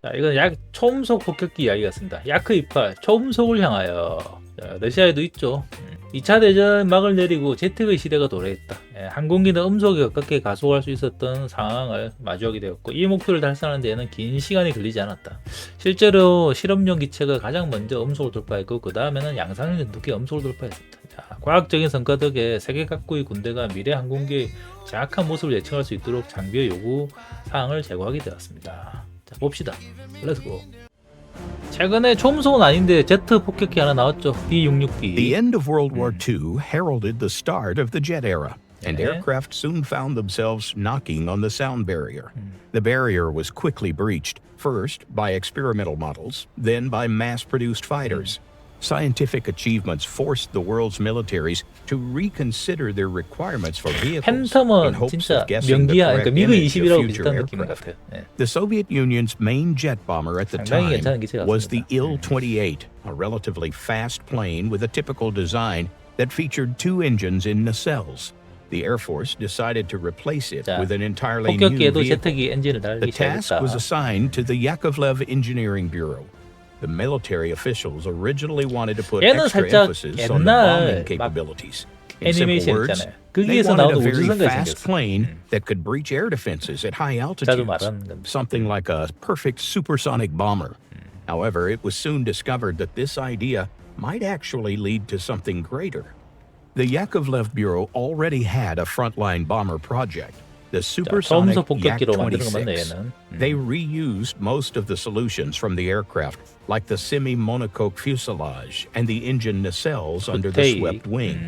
자, 이건 초음속 폭격기 이야기 같습니다. 야크 28 초음속을 향하여. 자, 러시아에도 있죠. 2차 대전 막을 내리고 제트의 시대가 도래했다. 항공기는 음속에 가깝게 가속할 수 있었던 상황을 마주하게 되었고, 이 목표를 달성하는 데에는 긴 시간이 걸리지 않았다. 실제로 실험용 기체가 가장 먼저 음속을 돌파했고, 그 다음에는 양산형 전투기가 음속을 돌파했습니다. 자, 과학적인 성과 덕에 세계 각국의 군대가 미래 항공기의 정확한 모습을 예측할 수 있도록 장비의 요구 사항을 제공하게 되었습니다. 자, 봅시다. 렛츠고. 최근에 초음속은 아닌데 제트 폭격기 하나 나왔죠. B-66B. The end of World War II heralded the start of the jet era, and Yeah. aircraft soon found themselves knocking on the sound barrier. The barrier was quickly breached, first by experimental models, then by mass-produced fighters. Scientific achievements forced the world's militaries to reconsider their requirements for vehicles 팬텀은 in hopes 진짜 of guessing the 명기야. correct 그러니까 미그 image of 20이라고 future 비슷한 느낌 aircraft. 같아요. 예. The Soviet Union's main jet bomber at the 상당히 time 괜찮은 기체 was the 같습니다. Il-28, a relatively fast plane with a typical design that featured two engines in nacelles. The Air Force decided to replace it 자, with an entirely new 폭격기에도 vehicle. 제트기 엔진을 달기 The task was 시작했다. assigned to the Yakovlev Engineering Bureau. The military officials originally wanted to put 얘는 extra 살짝 emphasis on the 옛날 bombing 막 capabilities. In simple 애니메이션 words, 있잖아요. they 거기에서 wanted a 나오는 very 우주선까지 fast 생겼어. plane that could breach air defenses at high 자주 altitudes, 말하는 겁니다. something like a perfect supersonic bomber. However, it was soon discovered that this idea might actually lead to something greater. The Yakovlev Bureau already had a frontline bomber project, the supersonic 초음속 폭격기로 만드는 거 맞네, Yak-26. 얘는. They reused most of the solutions from the aircraft, like the semi-monocoque fuselage and the engine nacelles under the Take. swept wing.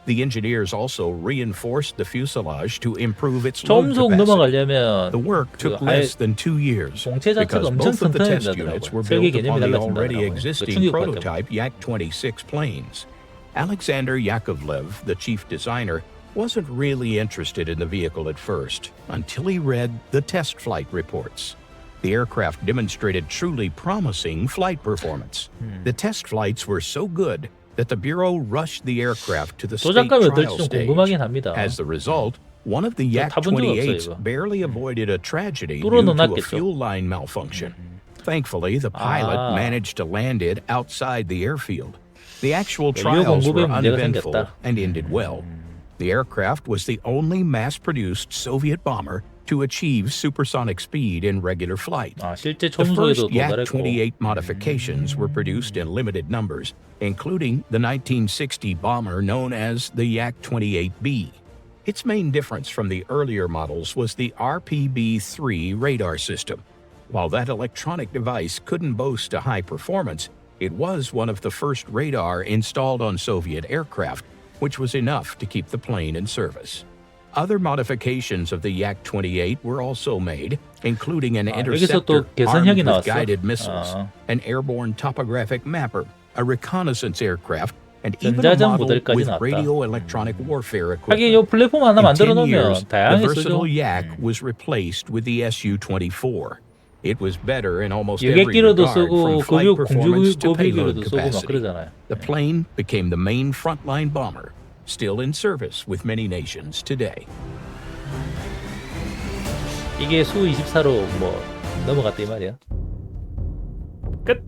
The engineers also reinforced the fuselage to improve its load 초음속 capacity. 넘어가려면 The work took 그 less than 2 years 공체 자체가 because 엄청 both of the test 튼튼해진다더라고요. units were 설계 built 개념이 upon the already 달라진다더라고요. 그 existing 충격받더라고요. prototype Yak-26 planes. Alexander Yakovlev, the chief designer, wasn't really interested in the vehicle at first until he read the test flight reports. The aircraft demonstrated truly promising flight performance. The test flights were so good that the Bureau rushed the aircraft to the state 도장감이 trial 어떨지 좀 stage. 궁금하긴 합니다. As the result, one of the 타본 적 없어요, Yak-28s 이거. barely avoided a tragedy 뚫어 due to a 넣어놨겠죠. fuel line malfunction. Thankfully, the pilot 아. managed to land it outside the airfield. The actual 연료 trials 공급에 were 문제가 uneventful 생겼다. and ended well. The aircraft was the only mass-produced Soviet bomber to achieve supersonic speed in regular flight. 아, 실제 The first 초음속에도 도달했고. Yak-28 modifications were produced in limited numbers, including the 1960 bomber known as the Yak-28B. Its main difference from the earlier models was the RPB-3 radar system. While that electronic device couldn't boast a high performance, it was one of the first radar installed on Soviet aircraft, which was enough to keep the plane in service. Other modifications of the Yak-28 were also made, including an 여기서 또 interceptor 개선형이 armed with 나왔어. guided missiles, an airborne topographic mapper, a reconnaissance aircraft, and even a 전자전 model 모델까지 with 나왔다. radio-electronic warfare 하긴 이 equipment. 플랫폼 하나 In 만들어 10 years, 놓으면 the 다양하게 쓰죠. versatile Yak was replaced with the Su-24. It was better in almost every 여객기로도 regard, 쓰고 from flight performance to 고비기로도 payload 쓰고 막 capacity. 그러잖아요. The plane became the main frontline bomber, still in service with many nations today. 이게 수 24로 뭐 넘어갔다 이 말이야. 끝.